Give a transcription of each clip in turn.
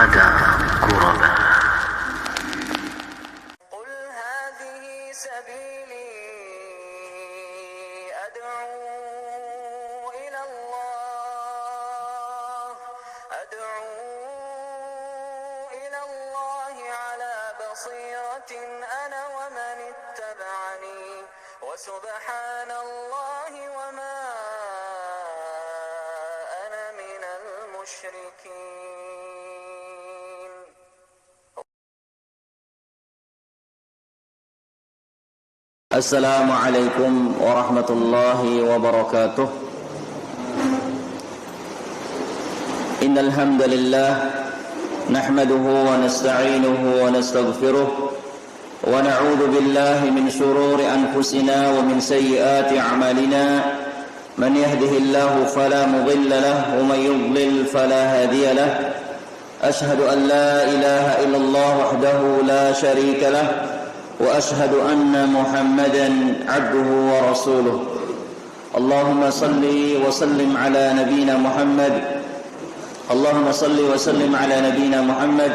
kepada ghuraba. قل هذه سبيلي أدعو إلى الله على بصيرة أنا ومن اتبعني وسبحان الله وما أنا من المشركين. Assalamualaikum warahmatullahi wabarakatuh. Innal hamdalillah nahmaduhu wa nasta'inuhu wa nastaghfiruh wa na'udzu billahi min shururi anfusina wa min sayyiati a'malina. Man yahdihillahu fala mudilla lahu wa man yudlil fala hadiya lahu. Ashhadu an la ilaha illallah wahdahu la sharika lahu وأشهد أن محمدا عبده ورسوله. اللهم صل وسلم على نبينا محمد. اللهم صل وسلم على نبينا محمد.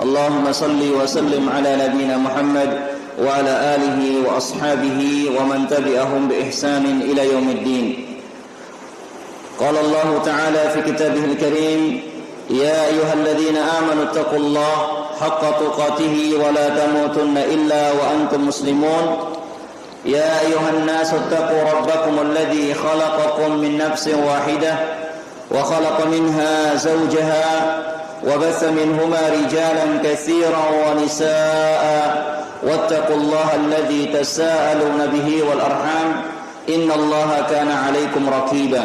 اللهم صل وسلم على نبينا محمد وعلى آله وأصحابه ومن تبعهم بإحسان إلى يوم الدين. قال الله تعالى في كتابه الكريم: يا أيها الذين آمنوا اتقوا الله حق تقاته ولا تموتن إلا وأنتم مسلمون. يا أيها الناس اتقوا ربكم الذي خلقكم من نفس واحدة وخلق منها زوجها وبث منهما رجالا كثيرا ونساء واتقوا الله الذي تساءلون به والأرحام إن الله كان عليكم رقيبا.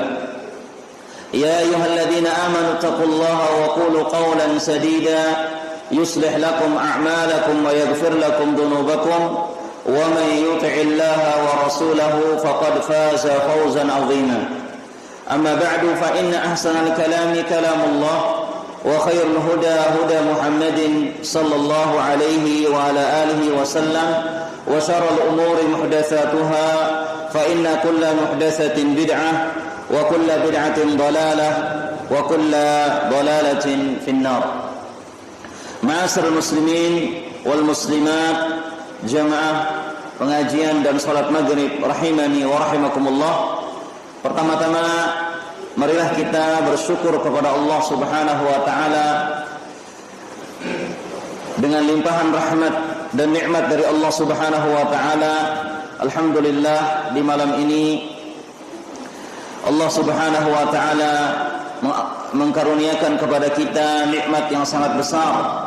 يا أيها الذين آمنوا اتقوا الله وقولوا قولا سديدا يصلح لكم أعمالكم ويغفر لكم ذنوبكم ومن يطع الله ورسوله فقد فاز فوزا عظيما. أما بعد فإن أحسن الكلام كلام الله وخير الهدى هدى محمد صلى الله عليه وعلى آله وسلم وشر الأمور محدثاتها فإن كل محدثة بدعة وكل بدعة ضلالة وكل ضلالة في النار. Ma'asyiral muslimin wal muslimat, jamaah pengajian dan salat maghrib rahimani wa rahimakumullah. Pertama-tama marilah kita bersyukur kepada Allah Subhanahu wa taala dengan limpahan rahmat dan nikmat dari Allah Subhanahu wa taala. Alhamdulillah, di malam ini Allah Subhanahu wa taala mengkaruniakan kepada kita nikmat yang sangat besar,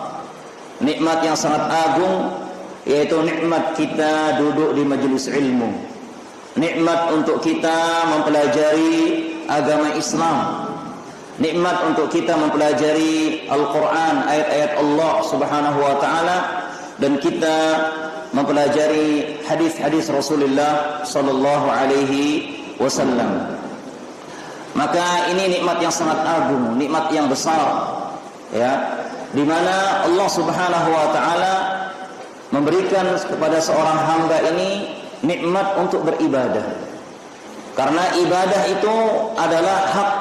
nikmat yang sangat agung, yaitu nikmat kita duduk di majelis ilmu, nikmat untuk kita mempelajari agama Islam, nikmat untuk kita mempelajari Al-Quran, ayat-ayat Allah Subhanahu wa taala, dan kita mempelajari hadis-hadis Rasulullah sallallahu alaihi wasallam. Maka ini nikmat yang sangat agung, nikmat yang besar, ya, di mana Allah Subhanahu wa taala memberikan kepada seorang hamba ini nikmat untuk beribadah. Karena ibadah itu adalah hak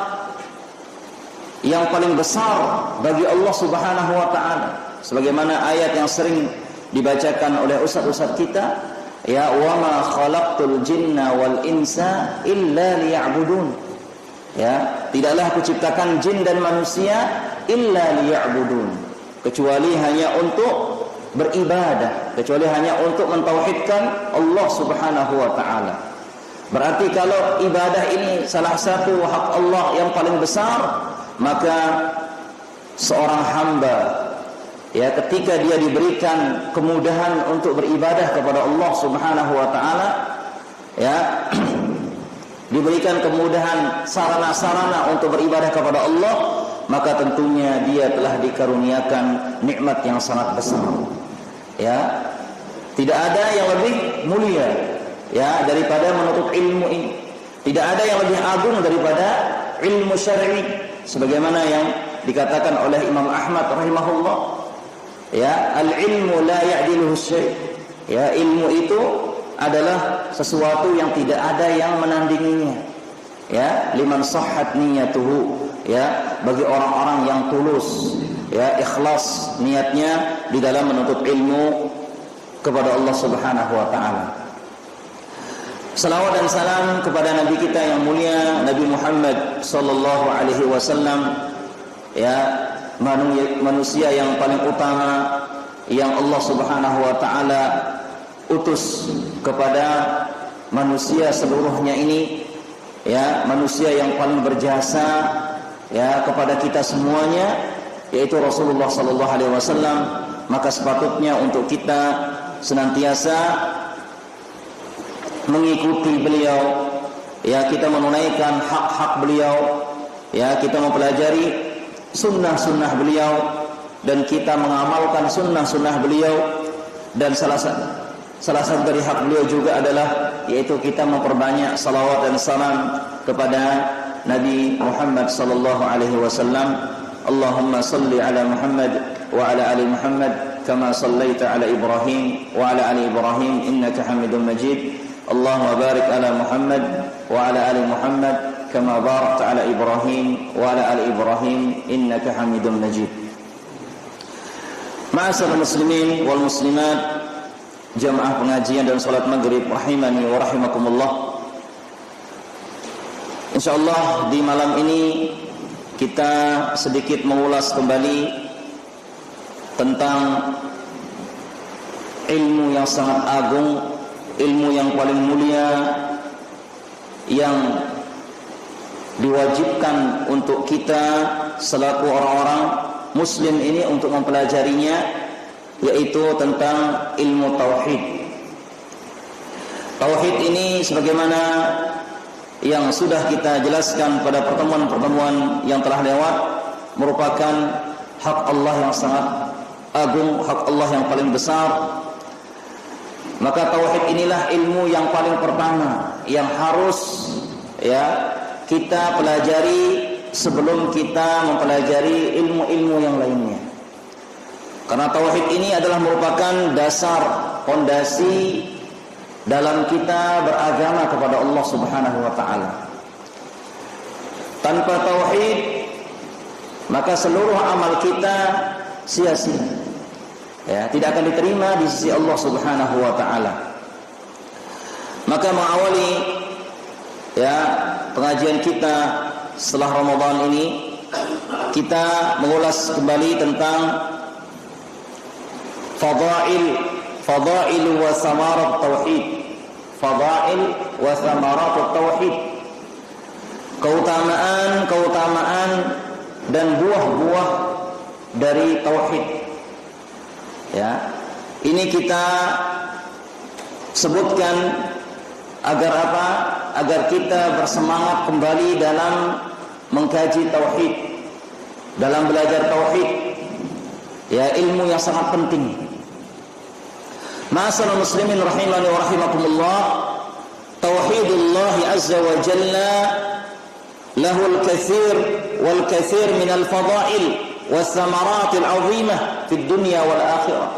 yang paling besar bagi Allah Subhanahu wa taala. Sebagaimana ayat yang sering dibacakan oleh ustaz-ustaz kita, ya, wa ma khalaqtul jinna wal insa illa liya'budun. Ya, tidaklah aku ciptakan jin dan manusia illa liya'budun, kecuali hanya untuk beribadah, kecuali hanya untuk mentauhidkan Allah Subhanahu wa taala. Berarti kalau ibadah ini salah satu hak Allah yang paling besar, maka seorang hamba, ya, ketika dia diberikan kemudahan untuk beribadah kepada Allah Subhanahu wa taala, ya, diberikan kemudahan sarana-sarana untuk beribadah kepada Allah, maka tentunya dia telah dikaruniakan nikmat yang sangat besar. Ya, tidak ada yang lebih mulia, ya, daripada menuntut ilmu ini. Tidak ada yang lebih agung daripada ilmu syar'i, sebagaimana yang dikatakan oleh Imam Ahmad rahimahullah, ya, al-ilmu la ya'diluhu syai'. Ya, ilmu itu adalah sesuatu yang tidak ada yang menandinginya, ya, liman sahhat niyatuhu, ya, bagi orang-orang yang tulus, ya ikhlas niatnya di dalam menuntut ilmu kepada Allah Subhanahu wa taala. Salawat dan salam kepada Nabi kita yang mulia, Nabi Muhammad sallallahu alaihi wasallam, ya, manusia yang paling utama yang Allah Subhanahu wa taala utus kepada manusia seluruhnya ini, ya, manusia yang paling berjasa, ya, kepada kita semuanya, yaitu Rasulullah sallallahu alaihi wasallam. Maka sepatutnya untuk kita senantiasa mengikuti beliau, ya, kita menunaikan hak-hak beliau, ya, kita mempelajari sunnah-sunnah beliau dan kita mengamalkan sunnah-sunnah beliau. Dan salah satu dari hak beliau juga adalah yaitu kita memperbanyak salawat dan salam kepada Nabi Muhammad sallallahu alaihi wasallam. Allahumma salli ala Muhammad wa ala ali Muhammad kama sallaita ala Ibrahim wa ala ali Ibrahim innaka Hamidum Majid. Allahumma barik ala Muhammad wa ala ali Muhammad kama barakta ala Ibrahim wa ala ali Ibrahim innaka Hamidum Majid. Ma'asyiral muslimin wal muslimat, jamaah pengajian dan salat maghrib rahimani wa rahimakumullah. Insyaallah di malam ini kita sedikit mengulas kembali tentang ilmu yang sangat agung, ilmu yang paling mulia yang diwajibkan untuk kita selaku orang-orang muslim ini untuk mempelajarinya, yaitu tentang ilmu tauhid. Tauhid ini sebagaimana yang sudah kita jelaskan pada pertemuan-pertemuan yang telah lewat, merupakan hak Allah yang sangat agung, hak Allah yang paling besar. Maka tauhid inilah ilmu yang paling pertama yang harus, ya, kita pelajari sebelum kita mempelajari ilmu-ilmu yang lainnya. Karena tauhid ini adalah merupakan dasar, fondasi dalam kita beragama kepada Allah Subhanahu wa taala. Tanpa tauhid, maka seluruh amal kita sia-sia, ya, tidak akan diterima di sisi Allah Subhanahu wa taala. Maka mengawali, ya, pengajian kita setelah Ramadan ini, kita mengulas kembali tentang fadail wa samarat tauhid. Fadail wa samarat tauhid. Keutamaan dan buah-buah dari tauhid. Ya. Ini kita sebutkan agar apa? Agar kita bersemangat kembali dalam mengkaji tauhid, dalam belajar tauhid, ya, ilmu yang sangat penting. Ma'asyiral muslimin rahimani wa rahimakumullah, tauhidullah azza wa jalla lahu al-katsir wal katsir min al-fadail was samarat al-'azimah fid dunya wal akhirah.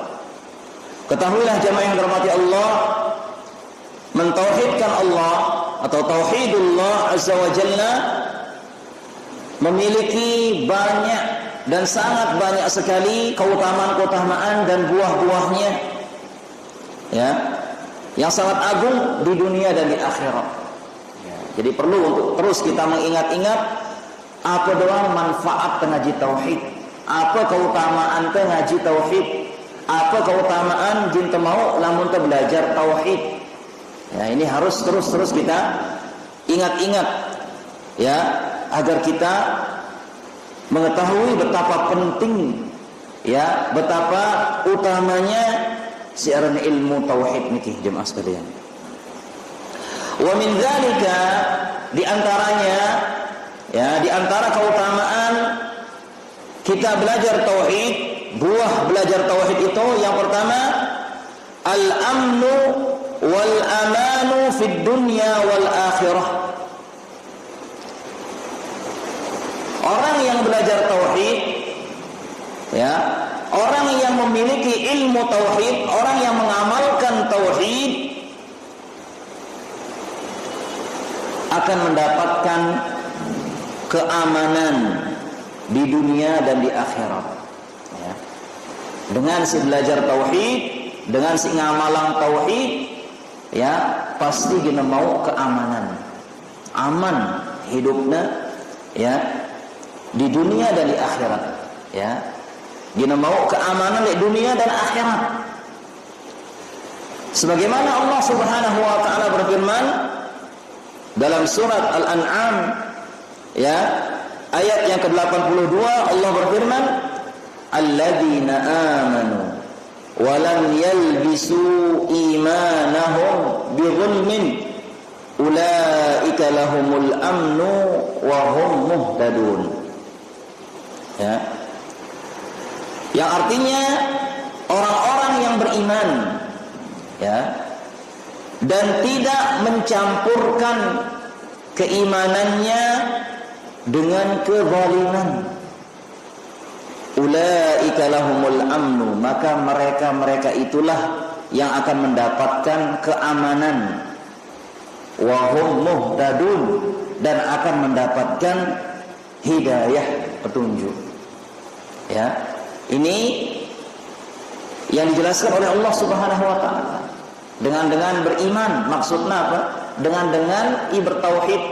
Ketahuilah jemaah yang dirahmati Allah, mentauhidkan Allah atau tauhidullah azza wa jalla memiliki banyak dan sangat banyak sekali keutamaan-keutamaan dan buah-buahnya, ya, yang sangat agung di dunia dan di akhirat. Ya, jadi perlu untuk terus kita mengingat-ingat apa doang manfaat ngaji tauhid, apa keutamaan ngaji tauhid, apa keutamaan jin mau lamun belajar tauhid. Ya, ini harus terus kita ingat-ingat, ya, agar kita mengetahui betapa penting, ya, betapa utamanya siaran ilmu tauhid niki jemaah sekalian. Wa min dzalika, di antaranya, ya, di antara keutamaan kita belajar tauhid, buah belajar tauhid itu yang pertama al-amnu wal amanu fid dunya wal akhirah. Orang yang belajar tauhid, ya, orang yang memiliki ilmu tauhid, orang yang mengamalkan tauhid akan mendapatkan keamanan di dunia dan di akhirat. Ya. Dengan si belajar tauhid, dengan si ngamalang tauhid, ya pasti gina mau keamanan, aman hidupnya, ya di dunia dan di akhirat, ya gina mau keamanan di dunia dan akhirat. Sebagaimana Allah Subhanahu wa taala berfirman dalam surat Al-An'am, ya ayat yang ke-82, Allah berfirman, alladzina amanu wa lam yalbisu imanahum bidzulmin ulaika lahumul amnu wa hum muhtadun. Ya. Yang artinya orang-orang yang beriman, ya, dan tidak mencampurkan keimanannya dengan kezaliman, ulaika lahumul amnu, maka mereka itulah yang akan mendapatkan keamanan, wa hum muhtadun, dan akan mendapatkan hidayah, petunjuk. Ya, ini yang dijelaskan oleh Allah Subhanahu wa taala. Dengan beriman, maksudnya apa? Dengan bertauhid,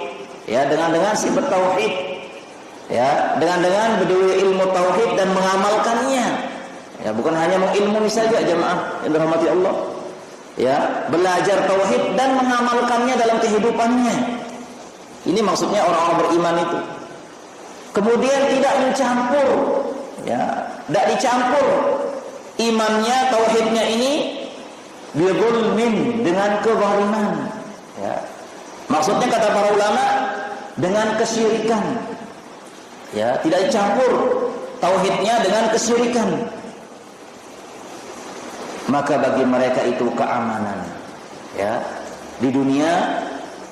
ya, dengan si bertauhid, ya, dengan berdiri ilmu tauhid dan mengamalkannya. Ya, bukan hanya mengilmui saja jemaah yang dirahmati Allah. Ya, belajar tauhid dan mengamalkannya dalam kehidupannya. Ini maksudnya orang-orang beriman itu. Kemudian tidak mencampur, ya, tidak dicampur imannya, tauhidnya ini bidzulmin, dengan kezaliman, ya. Maksudnya kata para ulama dengan kesyirikan, ya, tidak dicampur tauhidnya dengan kesyirikan, maka bagi mereka itu keamanan, ya, di dunia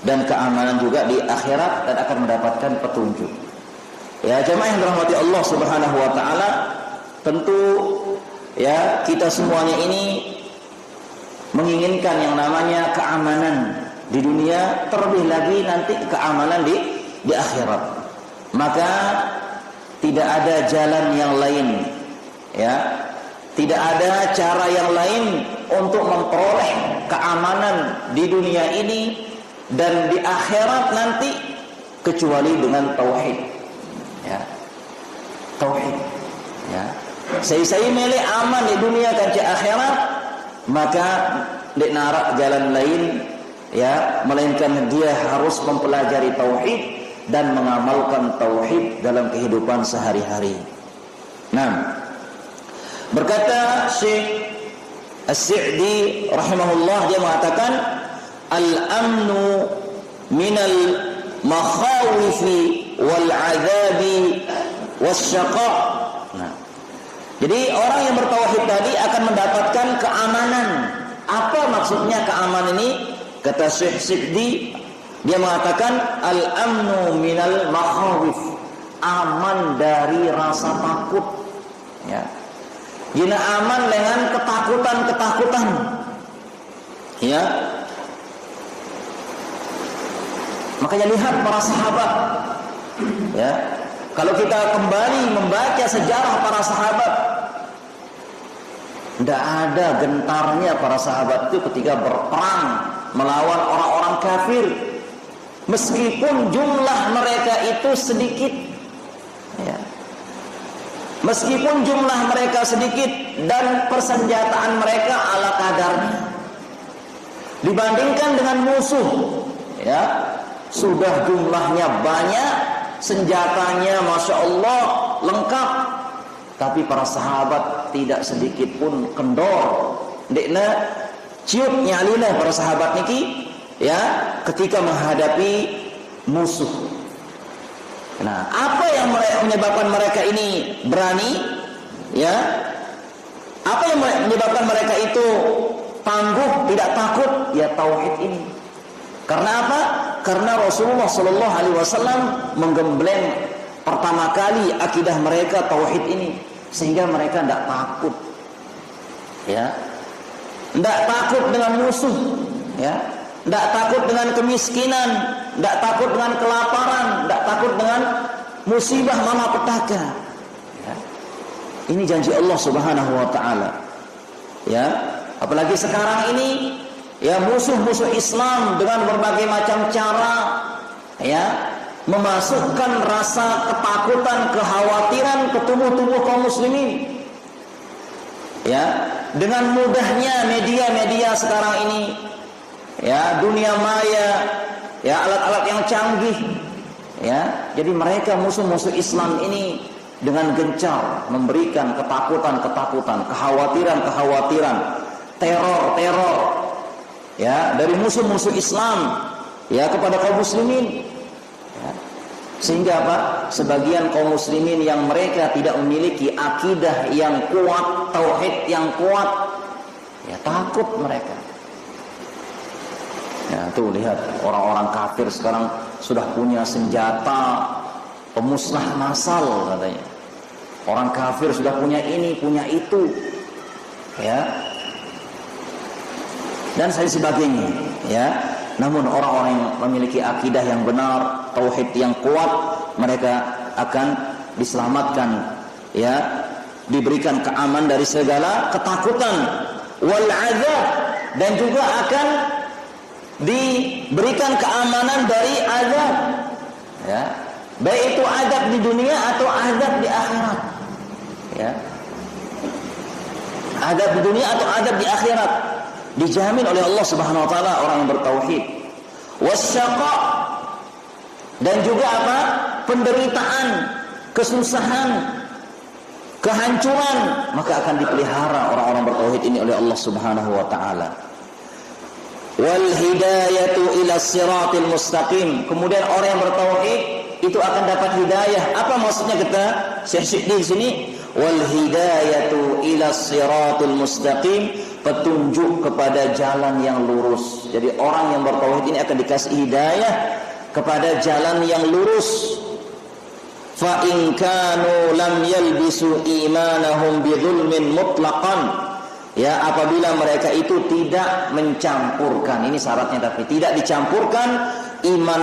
dan keamanan juga di akhirat, dan akan mendapatkan petunjuk. Ya, jemaah yang dirahmati Allah Subhanahu wa taala, tentu ya kita semuanya ini menginginkan yang namanya keamanan di dunia, terlebih lagi nanti keamanan di akhirat. Maka tidak ada jalan yang lain, ya, tidak ada cara yang lain untuk memperoleh keamanan di dunia ini dan di akhirat nanti kecuali dengan tauhid, ya, tauhid, ya. Saya milih aman di dunia dan di akhirat, maka tidak narak jalan lain, ya, melainkan dia harus mempelajari tauhid dan mengamalkan tauhid dalam kehidupan sehari-hari. Nah, berkata Syekh As-Sa'di rahimahullah, dia mengatakan al-amnu minal makhawifi wal azabi wasyaqa. Nah, jadi orang yang bertauhid tadi akan mendapatkan keamanan. Apa maksudnya keamanan ini? Kata Syekh Sa'di, dia mengatakan al-amnu minal makhawif, aman dari rasa takut, ya. Gina aman dengan ketakutan-ketakutan, ya. Makanya lihat para sahabat, ya. Kalau kita kembali membaca sejarah para sahabat, tidak ada gentarnya para sahabat itu ketika berperang melawan orang-orang kafir, meskipun jumlah mereka itu sedikit, ya. Meskipun jumlah mereka sedikit dan persenjataan mereka ala kadarnya, dibandingkan dengan musuh, ya, sudah jumlahnya banyak, senjatanya Masya Allah lengkap, tapi para sahabat tidak sedikit pun kendor, dekna ciut nyalina para sahabat niki, ya, ketika menghadapi musuh. Nah, apa yang menyebabkan mereka ini berani, ya? Apa yang menyebabkan mereka itu tangguh, tidak takut? Ya tauhid ini. Karena apa? Karena Rasulullah Shallallahu Alaihi Wasallam menggembleng pertama kali akidah mereka tauhid ini, sehingga mereka tidak takut, ya, tidak takut dengan musuh, ya, tidak takut dengan kemiskinan, tidak takut dengan kelaparan, tidak takut dengan musibah malapetaka, ya. Ini janji Allah Subhanahu wa taala. Ya, apalagi sekarang ini ya musuh-musuh Islam dengan berbagai macam cara ya memasukkan rasa ketakutan, kekhawatiran ke tubuh-tubuh kaum muslimin. Ya, dengan mudahnya media-media sekarang ini, ya dunia maya, ya alat-alat yang canggih, ya. Jadi mereka musuh-musuh Islam ini dengan gencar memberikan ketakutan-ketakutan, kekhawatiran-kekhawatiran, teror-teror, ya dari musuh-musuh Islam, ya kepada kaum muslimin. Ya. Sehingga apa? Sebagian kaum muslimin yang mereka tidak memiliki akidah yang kuat, tauhid yang kuat, ya takut mereka. Ya, tuh lihat orang-orang kafir sekarang sudah punya senjata pemusnah massal katanya. Orang kafir sudah punya ini, punya itu. Ya. Dan sebagainya, ya. Namun orang-orang yang memiliki akidah yang benar, tauhid yang kuat, mereka akan diselamatkan, ya, diberikan keamanan dari segala ketakutan, wal azab, dan juga akan diberikan keamanan dari azab, ya, baik itu azab di dunia atau azab di akhirat, ya, azab di dunia atau azab di akhirat dijamin oleh Allah Subhanahu wa taala orang yang bertauhid. Wasyaqa, dan juga apa? Penderitaan, kesusahan, kehancuran, maka akan dipelihara orang-orang bertauhid ini oleh Allah Subhanahu wa taala. Wal hidayatu ila siratil mustaqim. Kemudian orang yang bertauhid itu akan dapat hidayah. Apa maksudnya kata Syekh di sini? Wal hidayatu ila siratil mustaqim, petunjuk kepada jalan yang lurus. Jadi orang yang bertauhid ini akan dikasih hidayah kepada jalan yang lurus. Fa in kanu lam yalbisu imanahum bidzulmin mutlaqan. Ya, apabila mereka itu tidak mencampurkan, ini syaratnya, tapi tidak dicampurkan iman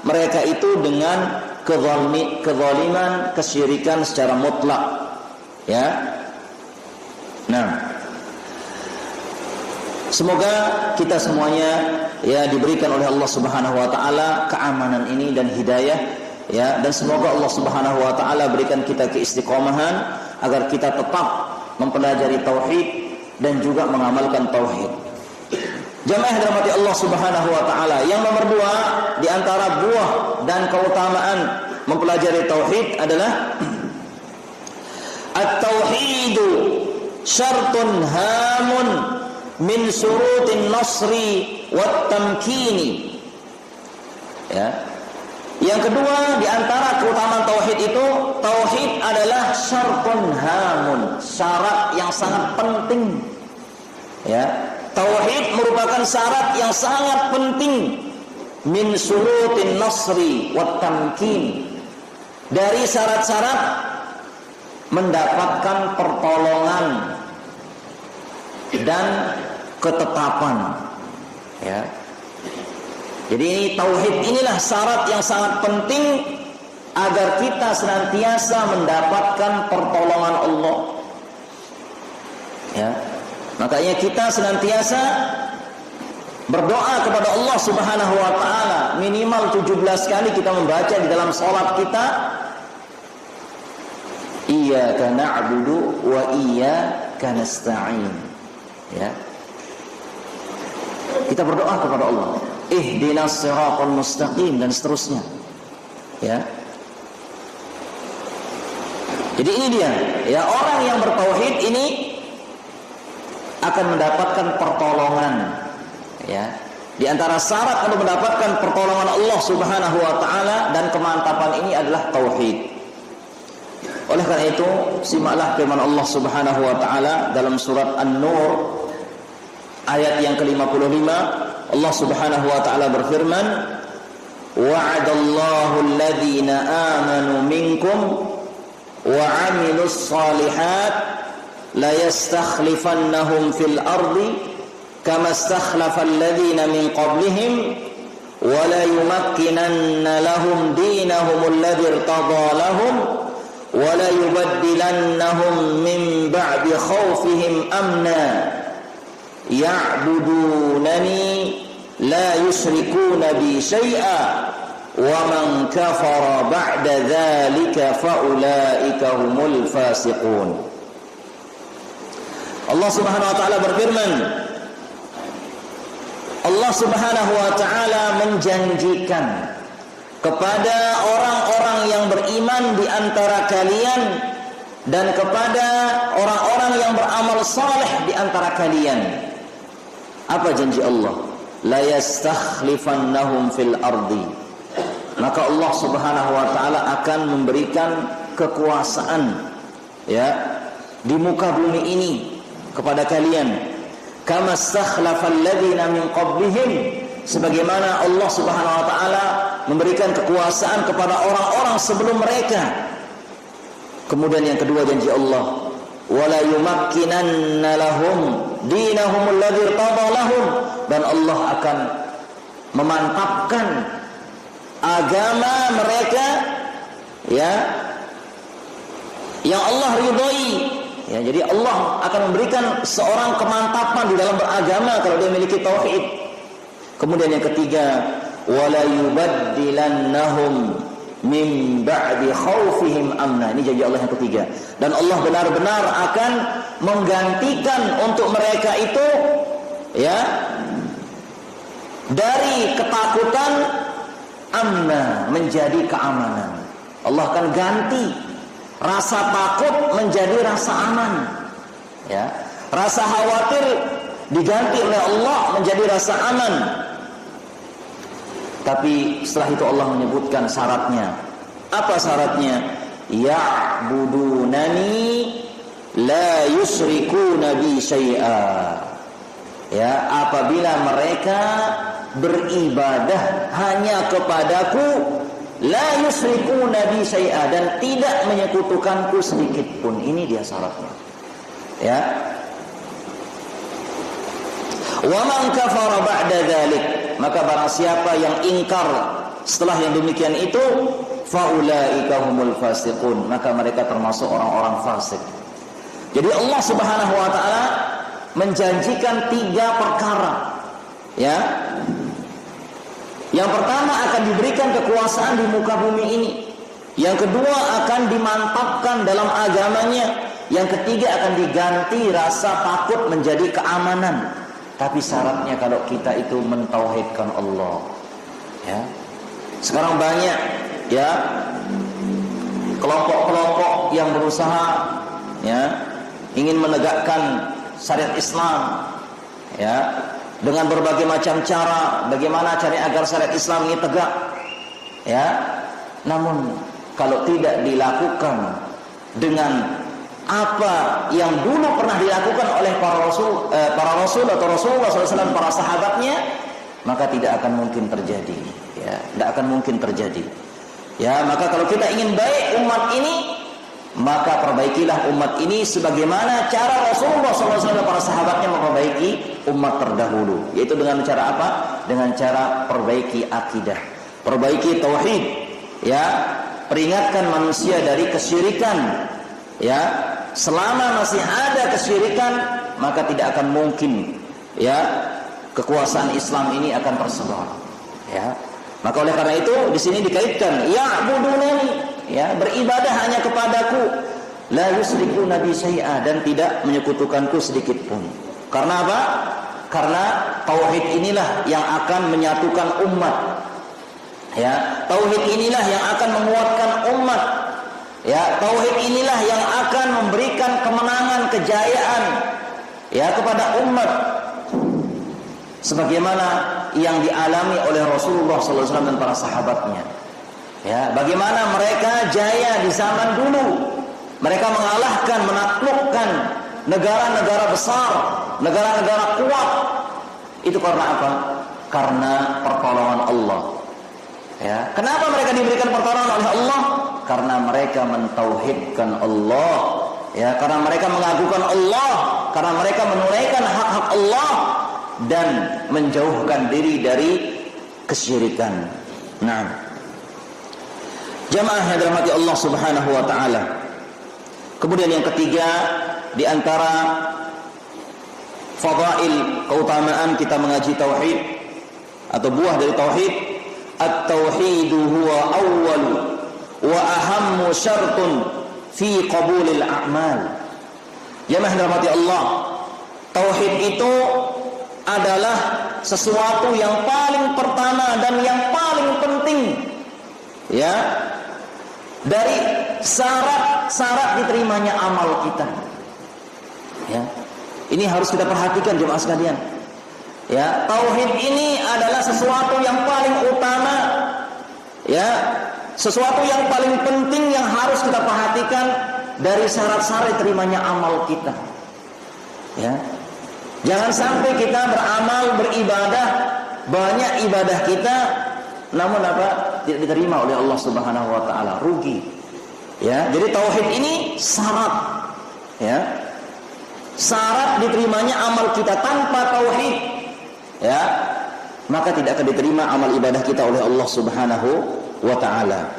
mereka itu dengan kezaliman, kesyirikan secara mutlak. Ya. Nah, semoga kita semuanya ya diberikan oleh Allah Subhanahu wa taala keamanan ini dan hidayah, ya, dan semoga Allah Subhanahu wa taala berikan kita keistiqomahan agar kita tetap mempelajari tauhid dan juga mengamalkan tauhid. Jamaah yang dirahmati Allah Subhanahu wa taala, yang nomor 2 di antara buah dan keutamaan mempelajari tauhid adalah at-tauhidu syartun hamun min syurutin nasri wat tamkini. Ya. Yang kedua di antara keutamaan tauhid itu, tauhid adalah syartun hamun, syarat yang sangat penting. Ya. Tauhid merupakan syarat yang sangat penting min syurutin nasri wat tamkin, dari syarat-syarat mendapatkan pertolongan dan ketetapan, ya. Jadi ini tauhid inilah syarat yang sangat penting agar kita senantiasa mendapatkan pertolongan Allah, ya. Makanya kita senantiasa berdoa kepada Allah Subhanahu wa taala, minimal 17 kali kita membaca di dalam salat kita, iyyaka na'budu wa iyyaka nasta'in. Ya. Kita berdoa kepada Allah, ihdinas siratal mustaqim, dan seterusnya. Ya. Jadi ini dia, ya, orang yang bertauhid ini akan mendapatkan pertolongan, ya. Di antara syarat untuk mendapatkan pertolongan Allah Subhanahu wa taala dan kemantapan ini adalah tauhid. Oleh karena itu, simaklah firman Allah Subhanahu wa taala dalam surat An-Nur ayat yang ke-55. Allah Subhanahu wa taala berfirman, wa'adallahu alladhina amanu minkum wa 'amilus shalihat la yastakhlifannahum fil ardi kama istakhlafa alladhina min qablihim wa la yumakkinanna lahum dinahum alladhi irtada lahum wala yubaddilannahum min ba'di khawfihim amna ya'budunani la yusyrikuna bi syai'a wa man kafara ba'da dzalika fa ulaika humul fasiqun. Allah Subhanahu wa taala berfirman, Allah Subhanahu wa taala menjanjikan kepada orang-orang yang beriman di antara kalian dan kepada orang-orang yang beramal saleh di antara kalian. Apa janji Allah? La yastakhlifannahum fil ardi. Maka Allah Subhanahu wa taala akan memberikan kekuasaan ya di muka bumi ini kepada kalian. Kama stakhlafal ladzina min qablihim, sebagaimana Allah Subhanahu wa taala memberikan kekuasaan kepada orang-orang sebelum mereka. Kemudian yang kedua janji Allah, wala yumakkinanna lahum dinahum alladzi irtada lahum, dan Allah akan memantapkan agama mereka ya yang Allah ridhoi. Ya, jadi Allah akan memberikan seorang kemantapan di dalam beragama kalau dia memiliki tauhid. Kemudian yang ketiga, wala yubaddilannahum min ba'di khaufihim amna. Ini janji Allah yang ketiga. Dan Allah benar-benar akan menggantikan untuk mereka itu ya dari ketakutan amna menjadi keamanan. Allah akan ganti rasa takut menjadi rasa aman. Ya, rasa khawatir diganti oleh Allah menjadi rasa aman. Tapi setelah itu Allah menyebutkan syaratnya. Apa syaratnya? Ya'budunani la yusyrikuna bi syai'a. Ya, apabila mereka beribadah hanya kepadaku, la yusyrikuna bi syai'a, dan tidak menyekutukanku sedikit pun. Ini dia syaratnya. Ya. Wa man kafara ba'da dzalik, maka barang siapa yang ingkar setelah yang demikian itu, faulaika humul fasiqun, maka mereka termasuk orang-orang fasik. Jadi Allah Subhanahu wa taala menjanjikan 3 perkara. Ya. Yang pertama akan diberikan kekuasaan di muka bumi ini. Yang kedua akan dimantapkan dalam agamanya. Yang ketiga akan diganti rasa takut menjadi keamanan. Tapi syaratnya kalau kita itu mentauhidkan Allah. Ya. Sekarang banyak ya kelompok-kelompok yang berusaha ya ingin menegakkan syariat Islam ya dengan berbagai macam cara, bagaimana caranya agar syariat Islam ini tegak ya. Namun kalau tidak dilakukan dengan apa yang dulu pernah dilakukan oleh para rasul atau Rasulullah SAW, para sahabatnya, maka tidak akan mungkin terjadi. Ya, tidak akan mungkin terjadi. Ya, maka kalau kita ingin baik umat ini, maka perbaikilah umat ini sebagaimana cara Rasulullah SAW dan para sahabatnya memperbaiki umat terdahulu. Yaitu dengan cara apa? Dengan cara perbaiki akidah, perbaiki tauhid. Ya, peringatkan manusia dari kesyirikan. Ya. Selama masih ada kesyirikan, maka tidak akan mungkin ya kekuasaan Islam ini akan tersebar. Ya. Maka oleh karena itu di sini dikaitkan ya'budunani, ya, beribadah hanya kepadaku, la yusyrikuna bi syai'a, dan tidak menyekutukanku sedikit pun. Karena apa? Karena tauhid inilah yang akan menyatukan umat. Ya, tauhid inilah yang akan menguatkan umat. Ya, tauhid inilah yang akan memberikan kemenangan, kejayaan ya kepada umat sebagaimana yang dialami oleh Rasulullah SAW dan para sahabatnya. Ya, bagaimana mereka jaya di zaman dulu. Mereka mengalahkan, menaklukkan negara-negara besar, negara-negara kuat. Itu karena apa? Karena pertolongan Allah. Ya, kenapa mereka diberikan pertolongan oleh Allah? Karena mereka mentauhidkan Allah, ya, karena mereka mengagungkan Allah, karena mereka menunaikan hak-hak Allah dan menjauhkan diri dari kesyirikan. Nah, jamaah yang dirahmati Allah Subhanahu wa taala, Kemudian yang ketiga, di antara fadail, keutamaan kita mengaji tauhid atau buah dari tauhid, at-tauhidu huwa awwalu wa ahammu syartun fi qabulil a'mal. Jemaah dirahmati Allah, tauhid itu adalah sesuatu yang paling pertama dan yang paling penting, ya, dari syarat diterimanya amal kita. Ya, ini harus kita perhatikan jemaah sekalian. Ya, tauhid ini adalah sesuatu yang paling utama, ya, sesuatu yang paling penting yang harus kita perhatikan dari syarat-syarat diterimanya amal kita. Ya, jangan sampai kita beramal, beribadah, banyak ibadah kita, namun apa? Tidak diterima oleh Allah Subhanahu wa taala, rugi. Ya, jadi tauhid ini syarat, ya. Syarat diterimanya amal kita. Tanpa tauhid, ya, maka tidak akan diterima amal ibadah kita oleh Allah Subhanahu wa taala.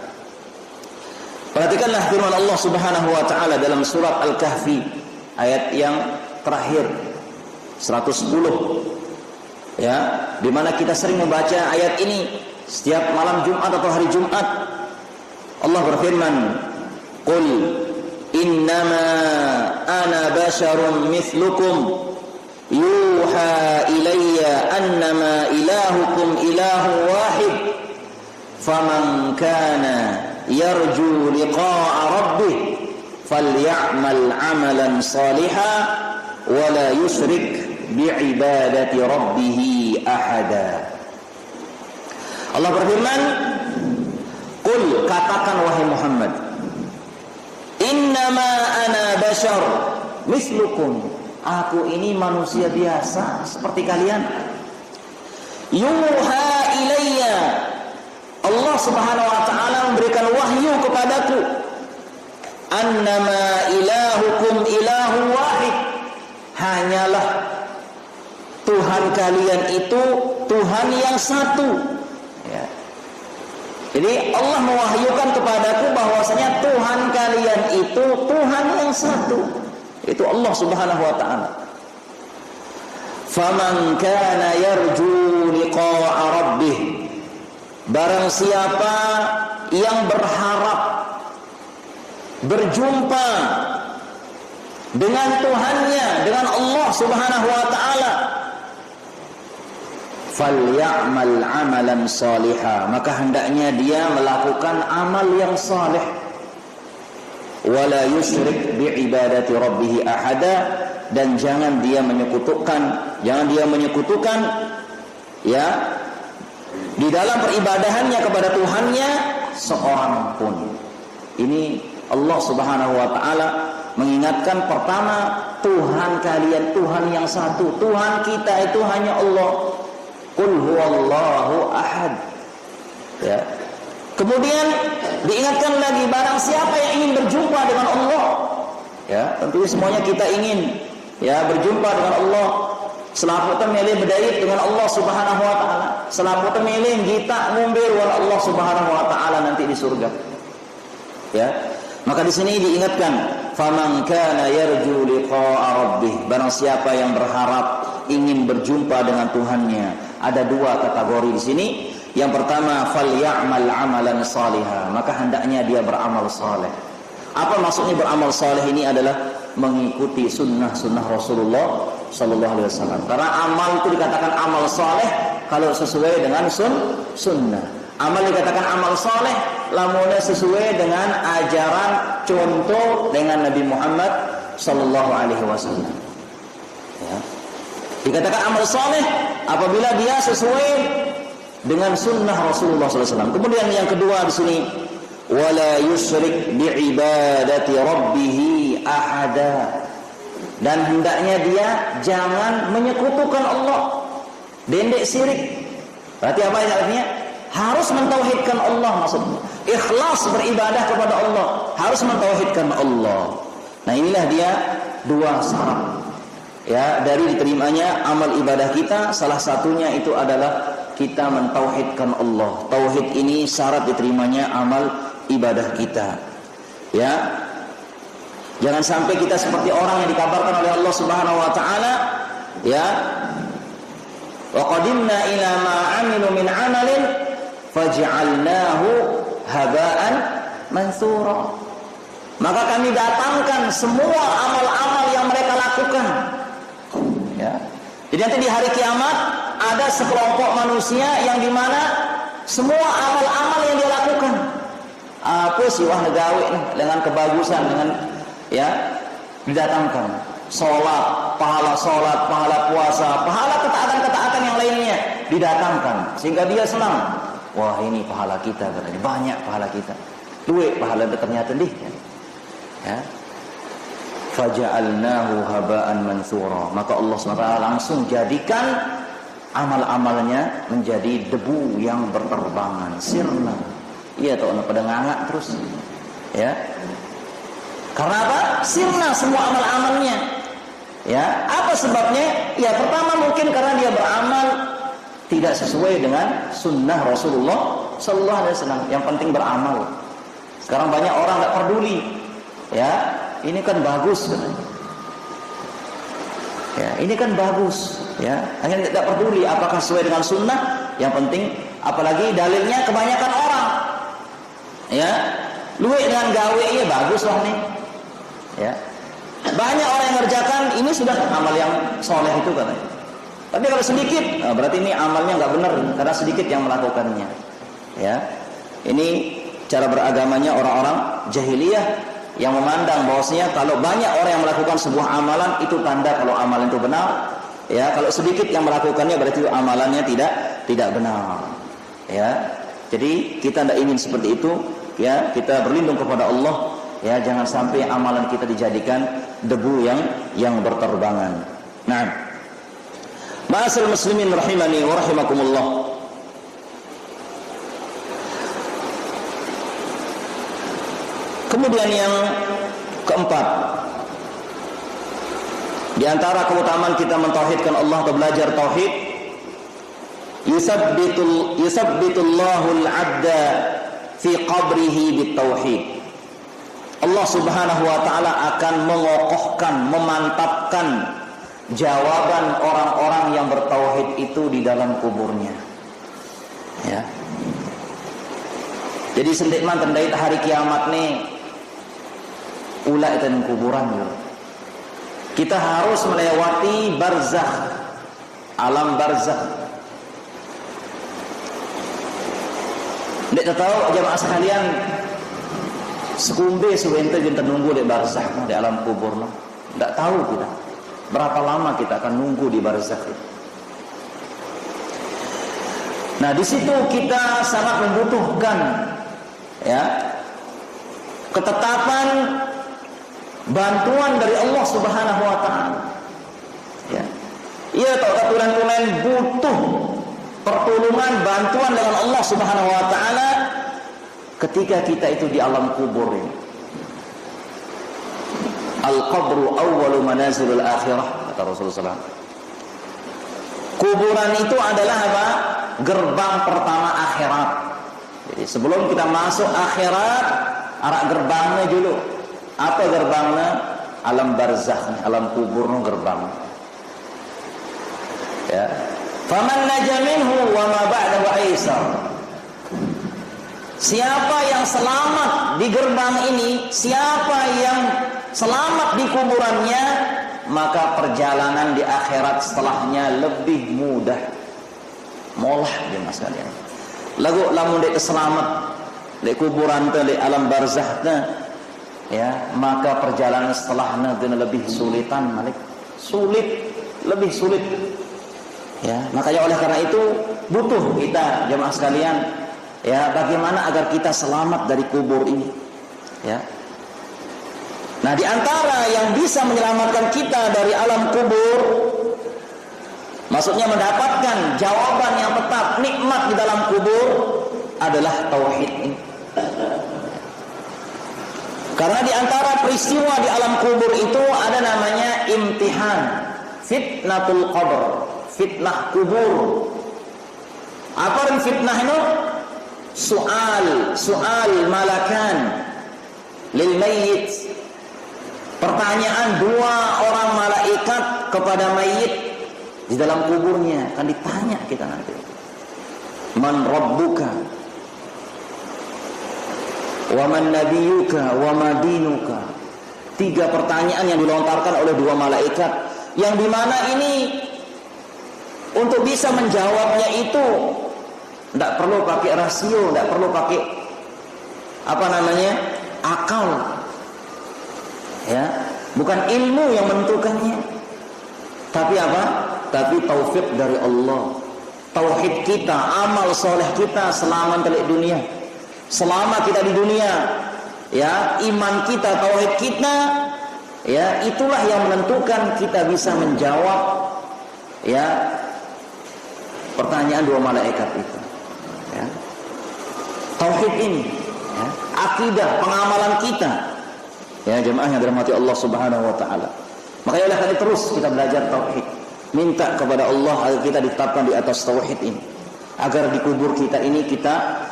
Perhatikanlah firman Allah Subhanahu wa taala dalam surat Al-Kahfi ayat yang terakhir 110, ya, di mana kita sering membaca ayat ini setiap malam Jumat atau hari Jumat. Allah berfirman, "Qul innama ana basharun mithlukum yuha ilayya annama ilahukum ilahu wahid faman kana yarju liqa'a rabbih falyamal 'amalan salihan wa la yusyrik bi'ibadati rabbih ahada." Allah berfirman, "Qul," katakan wahai Muhammad, "Innama ana bashar mislukum." Aku ini manusia biasa seperti kalian. Yuha ilayya. Allah Subhanahu wa taala memberikan wahyu kepadaku. Annama ilahukum ilahu wahid. Hanyalah Tuhan kalian itu Tuhan yang satu. Ya. Jadi Allah mewahyukan kepadaku bahwasanya Tuhan kalian itu Tuhan yang satu, itu Allah Subhanahu wa taala. Faman kana yarju liqa'a rabbih, barang siapa yang berharap berjumpa dengan Tuhannya, dengan Allah Subhanahu wa taala, falyamal amalan salihah, maka hendaknya dia melakukan amal yang saleh. Wala yusyrik bi'ibadati rabbih ahada, dan jangan dia menyekutukan ya di dalam peribadahannya kepada Tuhannya seorang pun. Ini Allah Subhanahu wa taala mengingatkan pertama, Tuhan kalian Tuhan yang satu, Tuhan kita itu hanya Allah. Qul huwallahu ahad. Ya. Kemudian diingatkan lagi, barang siapa yang ingin berjumpa dengan Allah, ya, tentunya semuanya kita ingin, ya, berjumpa dengan Allah. Selaputan milih berdait dengan Allah Subhanahu wa taala. Selaputan milih kita ngumbir wal Allah Subhanahu wa taala nanti di surga. Ya. Maka di sini diingatkan, faman kana yarju liqa'a rabbih, barang siapa yang berharap ingin berjumpa dengan Tuhannya. Ada dua kategori di sini. Yang pertama, falyamal amalan salihah, maka hendaknya dia beramal saleh. Apa maksudnya beramal saleh? Ini adalah mengikuti sunnah Rasulullah sallallahu alaihi wasallam. Karena amal itu dikatakan amal saleh kalau sesuai dengan sunnah. Amal dikatakan amal saleh lamunnya sesuai dengan ajaran contoh dengan Nabi Muhammad sallallahu alaihi wasallam. Ya. Dikatakan amal saleh apabila dia sesuai dengan sunnah Rasulullah SAW. Kemudian yang kedua di sini, wala yusyrik bi'ibadati rabbih ahada, dan hendaknya dia jangan menyekutukan Allah, dendek syirik. Berarti apa artinya? Harus mentauhidkan Allah, maksudnya ikhlas beribadah kepada Allah, harus mentauhidkan Allah. Nah, inilah dia dua syarat, ya, dari diterimanya amal ibadah kita. Salah satunya itu adalah kita mentauhidkan Allah. Tauhid ini syarat diterimanya amal ibadah kita. Ya. Jangan sampai kita seperti orang yang dikabarkan oleh Allah Subhanahu wa taala, ya. Wa qadimna ila ma 'amilu min 'amalin faj'alnahu haba'an mansura. Maka kami datangkan semua amal-amal yang mereka lakukan. Ya. Jadi nanti di hari kiamat ada sekelompok manusia yang dimana semua amal-amal yang dia lakukan, apa sih wah negawe nih dengan kebagusan, dengan ya didatangkan sholat, pahala puasa, pahala ketaatan yang lainnya didatangkan sehingga dia senang. Wah ini pahala kita, katanya banyak pahala kita, duit pahala ternyata deh. Ya. Faja'alnahu haba'an mansura. Maka Allah SWT langsung jadikan amal-amalnya menjadi debu yang berterbangan, sirna. Iya tahu pada ngangak terus. Ya. Karena apa? Sirna semua amal-amalnya. Ya, apa sebabnya? Ya pertama mungkin karena dia beramal tidak sesuai dengan sunnah Rasulullah sallallahu alaihi wasallam. Yang penting beramal. Sekarang banyak orang enggak peduli. Ya, ini kan bagus katanya. Ya, ini kan bagus, ya. Hanya tidak peduli apakah sesuai dengan sunnah. Yang penting, apalagi dalilnya kebanyakan orang, ya, luwek dengan gawe ya bagus lah nih, ya. Banyak orang yang ngerjakan ini sudah amal yang soleh itu katanya. Tapi kalau sedikit, berarti ini amalnya nggak benar karena sedikit yang melakukannya, ya. Ini cara beragamanya orang-orang jahiliyah yang memandang bahwasanya kalau banyak orang yang melakukan sebuah amalan itu tanda kalau amalan itu benar, ya. Kalau sedikit yang melakukannya berarti itu amalannya tidak benar, ya. Jadi kita tidak ingin seperti itu, ya. Kita berlindung kepada Allah, ya. Jangan sampai amalan kita dijadikan debu yang berterbangan. Nah, ma'asal muslimin rahimani wa rahimakumullah. Kemudian yang keempat, di antara keutamaan kita mentauhidkan Allah atau belajar tauhid, yusabbitullahul 'abda fi qabrihi bitauhid. Allah Subhanahu wa taala akan mengokohkan, memantapkan jawaban orang-orang yang bertauhid itu di dalam kuburnya. Ya. Jadi sentikman tendait hari kiamat nih ulah itu kuburan ya. Kita harus melewati barzakh, alam barzakh. Ndak tahu jemaah sekalian, sekumbe suwente kita nunggu di barzakh, di alam kubur no. Ndak tahu kita berapa lama kita akan nunggu di barzakh itu. Nah, di situ kita sangat membutuhkan, ya, ketetapan bantuan dari Allah Subhanahu wa taala. Ya. Ia tahu tulen butuh pertolongan, bantuan dengan Allah Subhanahu wa taala ketika kita itu di alam kubur ini. Al-qabru awwalu manazilul akhirah, kata Rasulullah SAW. Kuburan itu adalah apa? Gerbang pertama akhirat. Jadi sebelum kita masuk akhirat, arah gerbangnya dulu. Apa gerbangnya? Alam barzakh, alam kubur gerbang. Ya. Faman naja minhu wa ma ba'dahu aisar. Siapa yang selamat di gerbang ini, siapa yang selamat di kuburannya, maka perjalanan di akhirat setelahnya lebih mudah. Molah dia mas kalian. Lagu lamun dek selamat di kuburan teh, di alam barzakh teh, ya, maka perjalanan setelahnya lebih sulitan, malik. Sulit, lebih sulit. Ya, makanya oleh karena itu butuh kita jemaah sekalian, ya, bagaimana agar kita selamat dari kubur ini, ya. Nah, di antara yang bisa menyelamatkan kita dari alam kubur, maksudnya mendapatkan jawaban yang tetap, nikmat di dalam kubur, adalah tauhid ini. Karena di antara peristiwa di alam kubur itu ada namanya imtihan, fitnatul qabr, fitnah kubur. Apa yang fitnah itu? Soal malakan lil mayyit. Pertanyaan dua orang malaikat kepada mayit di dalam kuburnya akan ditanya kita nanti. Man rabbuka wa man nabiyuka wa ma dinuka. 3 pertanyaan yang dilontarkan oleh dua malaikat, yang dimana ini untuk bisa menjawabnya itu tidak perlu pakai rasio, tidak perlu pakai akal, ya, bukan ilmu yang menentukannya, tapi apa? Tapi taufik dari Allah. Tauhid kita, amal soleh kita selama telik dunia, selama kita di dunia, ya, iman kita, tauhid kita, ya, itulah yang menentukan kita bisa menjawab, ya, pertanyaan dua malaikat itu, ya. Tauhid ini, ya, akidah, pengamalan kita, ya, jemaah yang dirahmati Allah Subhanahu wa taala. Makanya oleh karena terus kita belajar tauhid, minta kepada Allah agar kita ditetapkan di atas tauhid ini, agar di kubur kita ini kita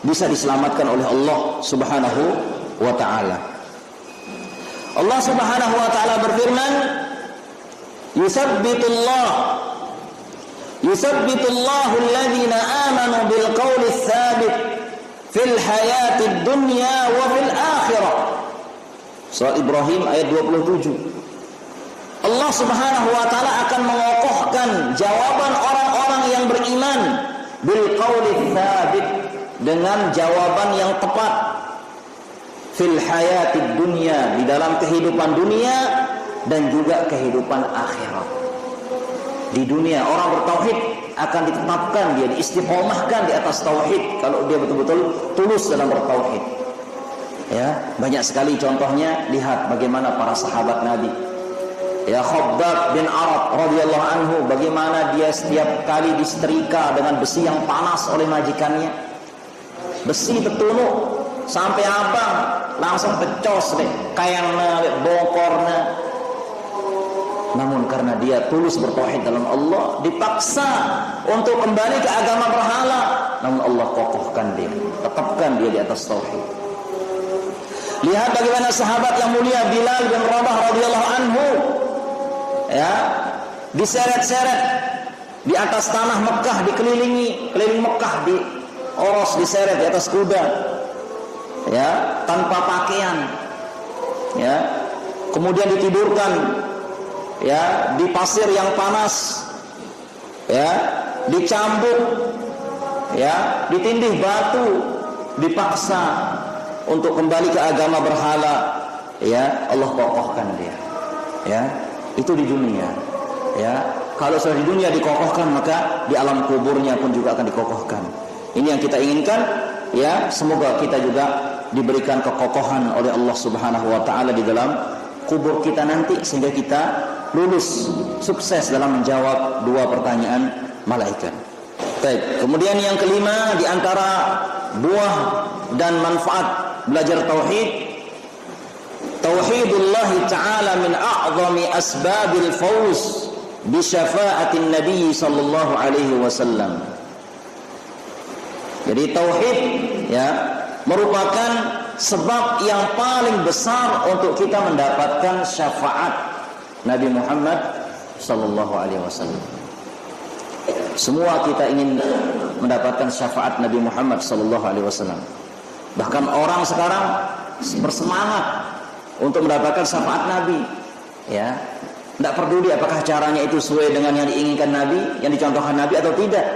bisa diselamatkan oleh Allah Subhanahu wa taala. Allah Subhanahu wa taala berfirman, Yusabbitullahu alladhina amanu bil qawli tsabit fil hayatid dunya wa fil akhirah. Surah Ibrahim ayat 27. Allah Subhanahu wa taala akan mengokohkan jawaban orang-orang yang beriman bil qawli tsabit, dengan jawaban yang tepat, fil hayatid dunya, di dalam kehidupan dunia dan juga kehidupan akhirat. Di dunia orang bertauhid akan ditetapkan, dia diistiqomahkan di atas tauhid kalau dia betul-betul tulus dalam bertauhid. Ya, banyak sekali contohnya, lihat bagaimana para sahabat Nabi. Ya, Khabbab bin Arad radhiyallahu anhu, bagaimana dia setiap kali disetrika dengan besi yang panas oleh majikannya. Besi tertunuk sampai abang langsung pecos deh, kayaknya bokornya. Namun karena dia tulus bertauhid dalam Allah, dipaksa untuk kembali ke agama berhala, namun Allah kokohkan dia, tetapkan dia di atas tauhid. Lihat bagaimana sahabat yang mulia Bilal bin Rabah radhiyallahu anhu, ya, diseret-seret di atas tanah Mekah, keliling Mekah, dioros, diseret di atas kuda, ya, tanpa pakaian, ya, kemudian ditidurkan, ya, di pasir yang panas, ya, dicambuk, ya, ditindih batu, dipaksa untuk kembali ke agama berhala, ya, Allah kokohkan dia, ya. Itu di dunia, ya. Kalau sudah di dunia dikokohkan, maka di alam kuburnya pun juga akan dikokohkan. Ini yang kita inginkan, ya. Semoga kita juga diberikan kekokohan oleh Allah Subhanahu wa taala di dalam kubur kita nanti, sehingga kita lulus sukses dalam menjawab dua pertanyaan malaikat. Baik, kemudian yang kelima di antara buah dan manfaat belajar tauhid, tauhidullah ta'ala min a'zami asbabil fawz bi syafa'atin nabi sallallahu alaihi wasallam. Jadi tauhid, ya, merupakan sebab yang paling besar untuk kita mendapatkan syafaat Nabi Muhammad sallallahu alaihi wasallam. Semua kita ingin mendapatkan syafaat Nabi Muhammad sallallahu alaihi wasallam. Bahkan orang sekarang bersemangat untuk mendapatkan syafaat Nabi, ya. Tidak peduli apakah caranya itu sesuai dengan yang diinginkan Nabi, yang dicontohkan Nabi atau tidak.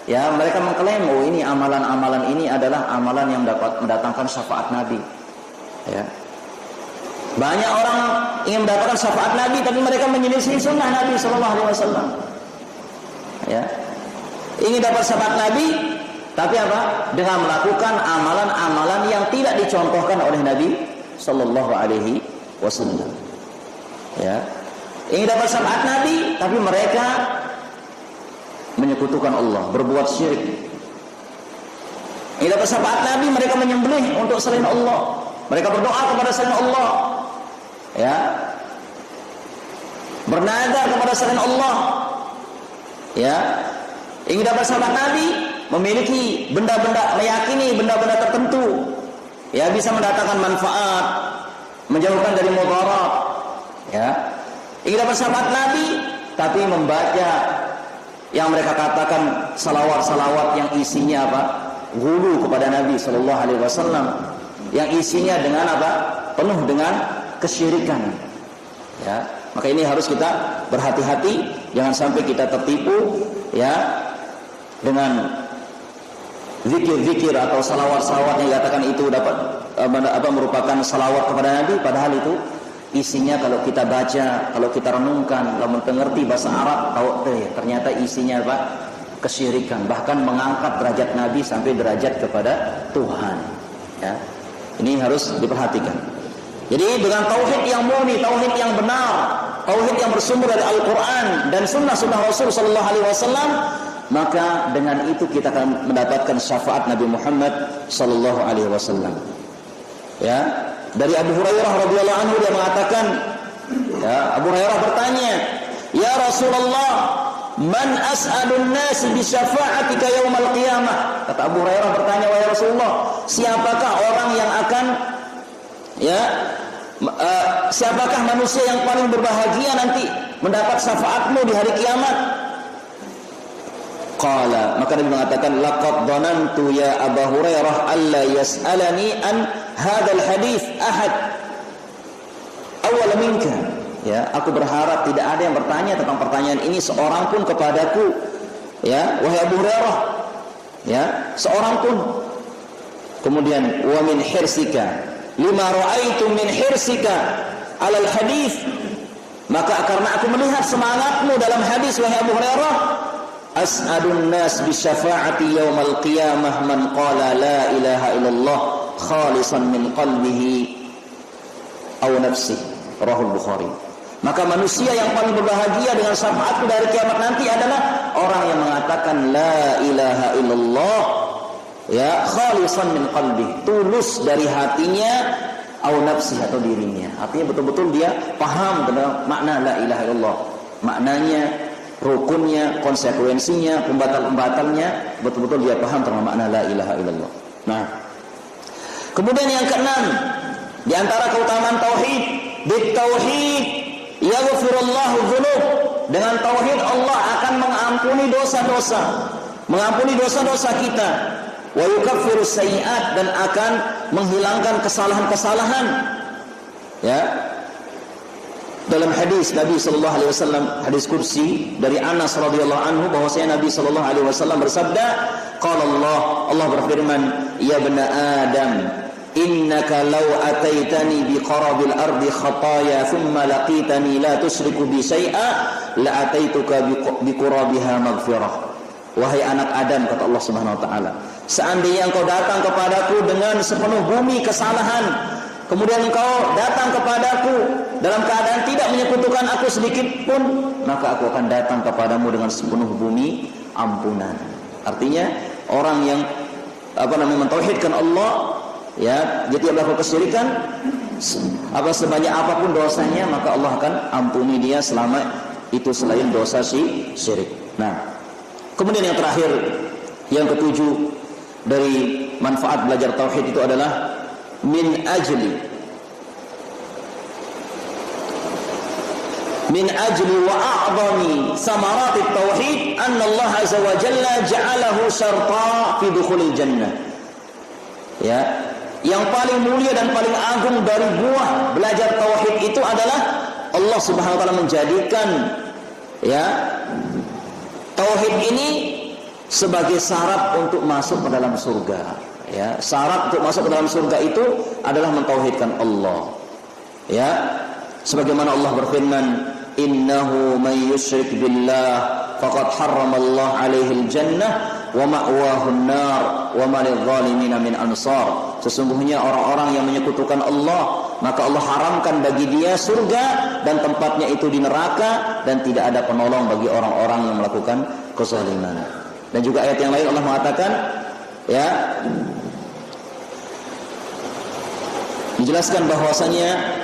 Ya, mereka mengklaim, oh, ini amalan-amalan ini adalah amalan yang dapat mendatangkan syafaat Nabi. Ya. Banyak orang ingin mendapatkan syafaat Nabi, tapi mereka menyelisih sunnah Nabi sallallahu alaihi wasallam. Ya. Ingin dapat syafaat Nabi, tapi apa? Dengan melakukan amalan-amalan yang tidak dicontohkan oleh Nabi sallallahu alaihi wasallam. Ya. Ingin dapat syafaat Nabi, tapi mereka menyekutukan Allah, berbuat syirik. Ingin dapat syafaat Nabi, mereka menyembelih untuk selain Allah. Mereka berdoa kepada selain Allah. Ya. Bernadar kepada selain Allah. Ya. Ingin dapat syafaat Nabi, memiliki benda-benda, meyakini benda-benda tertentu, ya, bisa mendatangkan manfaat, menjauhkan dari mudarat. Ya, ingin dapat syafaat Nabi, tapi membaca yang mereka katakan salawat-salawat yang isinya apa? Ghulu kepada Nabi Sallallahu Alaihi Wasallam, yang isinya dengan apa? Penuh dengan kesyirikan. Ya, maka ini harus kita berhati-hati, jangan sampai kita tertipu ya dengan zikir-zikir atau salawat-salawat yang dikatakan itu dapat merupakan salawat kepada Nabi, padahal itu isinya kalau kita baca, kalau kita renungkan, kalau mengerti bahasa Arab, tahu ternyata isinya apa? Kesyirikan, bahkan mengangkat derajat Nabi sampai derajat kepada Tuhan. Ya, ini harus diperhatikan. Jadi dengan tauhid yang murni, tauhid yang benar, tauhid yang bersumber dari Al-Quran dan sunnah-sunnah Rasul Sallallahu Alaihi Wasallam, maka dengan itu kita akan mendapatkan syafaat Nabi Muhammad Sallallahu Alaihi Wasallam. Ya, dari Abu Hurairah radhiyallahu anhu dia mengatakan, ya, Abu Hurairah bertanya, ya Rasulullah, man as'adun nasi bi syafa'atika yaumal qiyamah. Kata Abu Hurairah bertanya, wahai Rasulullah, siapakah orang yang akan siapakah manusia yang paling berbahagia nanti mendapat syafaatmu di hari kiamat? Qala, maka Nabi mengatakan, laqad dhanantu ya Abu Hurairah alla yas'alani an hadzal hadits ahad awal minka. Ya, aku berharap tidak ada yang bertanya tentang pertanyaan ini seorang pun kepadaku. Ya, wahai Abu Hurairah. Ya, seorang pun. Kemudian wa min hirsika lima ra'aitu min hirsika alal hadis, maka karena aku melihat semangatmu dalam hadis wahai Abu Hurairah, as'adun nas bi syafa'ati yaumal qiyamah man qala la ilaha illallah khalisan min qalbihi aw nafsihi, rahul Bukhari. Maka manusia yang paling berbahagia dengan syafaatku dari kiamat nanti adalah orang yang mengatakan la ilaha illallah, ya, khalisan min qalbi, tulus dari hatinya, au nafsi, atau dirinya. Artinya betul-betul dia paham tentang makna la ilaha illallah, maknanya, rukunnya, konsekuensinya, pembatal-pembatalnya, betul-betul dia paham tentang makna la ilaha illallah. Nah, kemudian yang keenam, di antara keutamaan tauhid, bitauhid yaghfirullahu dzunub. Dengan tauhid Allah akan mengampuni dosa-dosa, mengampuni dosa-dosa kita. Wa yukaffiru sayyi'at, dan akan menghilangkan kesalahan-kesalahan. Ya. Dalam hadis Nabi sallallahu alaihi wasallam, hadis kursi dari Anas radhiyallahu anhu, bahwasanya Nabi sallallahu alaihi wasallam bersabda, qala Allah berfirman, ya bani Adam, innaka law ataitani bi qarabil ardi khataya thumma laqitani la tusyriku bi syai'a la ataituka bi qurabiha maghfirah. Wahai anak Adam, kata Allah Subhanahu wa taala, seandainya engkau datang kepadaku dengan sepenuh bumi kesalahan, kemudian engkau datang kepadaku dalam keadaan tidak menyekutukan aku sedikit pun, maka aku akan datang kepadamu dengan sepenuh bumi ampunan. Artinya orang yang mentauhidkan Allah, ya, dia tidak melakukan kesyirikan, sebanyak apapun dosanya, maka Allah akan ampuni dia selama itu selain dosa syirik. Nah, kemudian yang terakhir, yang ketujuh dari manfaat belajar tauhid itu adalah min ajli wa a'zami samarat at-tauhid anna Allah azza wa jalla ja'alahu syarta fi dukhulil jannah. Ya, yang paling mulia dan paling agung dari buah belajar tauhid itu adalah Allah Subhanahu wa taala menjadikan, ya, tauhid ini sebagai syarat untuk masuk ke dalam surga. Ya, syarat untuk masuk ke dalam surga itu adalah mentauhidkan Allah. Ya, sebagaimana Allah berfirman, innahu may yusyrik billah faqad harramallahu alaihi al-jannah wa ma'wahu an-nar wa ma lidh-dhalimin min ansar. Sesungguhnya orang-orang yang menyekutukan Allah, maka Allah haramkan bagi dia surga dan tempatnya itu di neraka, dan tidak ada penolong bagi orang-orang yang melakukan kezaliman. Dan juga ayat yang lain Allah mengatakan, ya, dijelaskan bahwasanya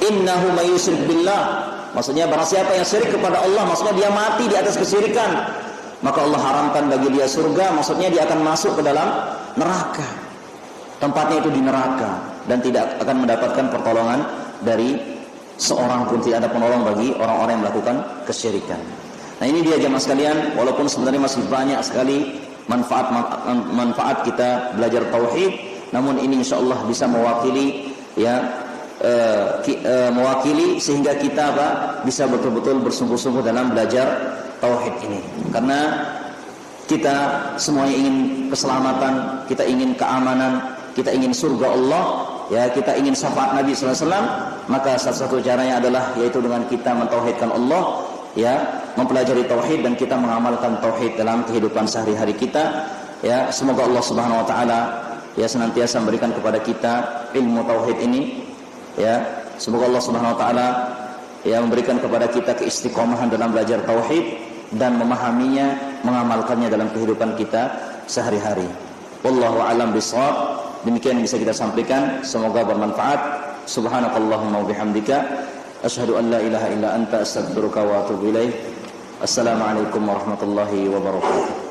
innahu may yusyrik billah, maksudnya barang siapa yang syirik kepada Allah, maksudnya dia mati di atas kesyirikan, maka Allah haramkan bagi dia surga, maksudnya dia akan masuk ke dalam neraka, tempatnya itu di neraka, dan tidak akan mendapatkan pertolongan dari seorang pun tidak ada penolong bagi orang-orang yang melakukan kesyirikan. Nah, ini dia jemaah sekalian, walaupun sebenarnya masih banyak sekali manfaat kita belajar tauhid, namun ini insyaallah bisa mewakili mewakili sehingga kita bisa betul-betul bersungguh-sungguh dalam belajar tauhid ini. Karena kita semuanya ingin keselamatan, kita ingin keamanan, kita ingin surga Allah, ya, kita ingin syafaat Nabi sallallahu alaihi wasallam, maka salah satu caranya adalah yaitu dengan kita mentauhidkan Allah, ya, mempelajari tauhid dan kita mengamalkan tauhid dalam kehidupan sehari-hari kita, ya. Semoga Allah Subhanahu wa taala ya senantiasa memberikan kepada kita ilmu tauhid ini, ya. Semoga Allah Subhanahu wa taala ya memberikan kepada kita keistiqomahan dalam belajar tauhid dan memahaminya, mengamalkannya dalam kehidupan kita sehari-hari. Wallahu a'lam bishawab. Demikian yang bisa kita sampaikan, semoga bermanfaat. Subhanakallahumma wa bihamdika asyhadu an la ilaha illa anta astaghfiruka wa atubu ilaik. Assalamualaikum warahmatullahi wabarakatuh.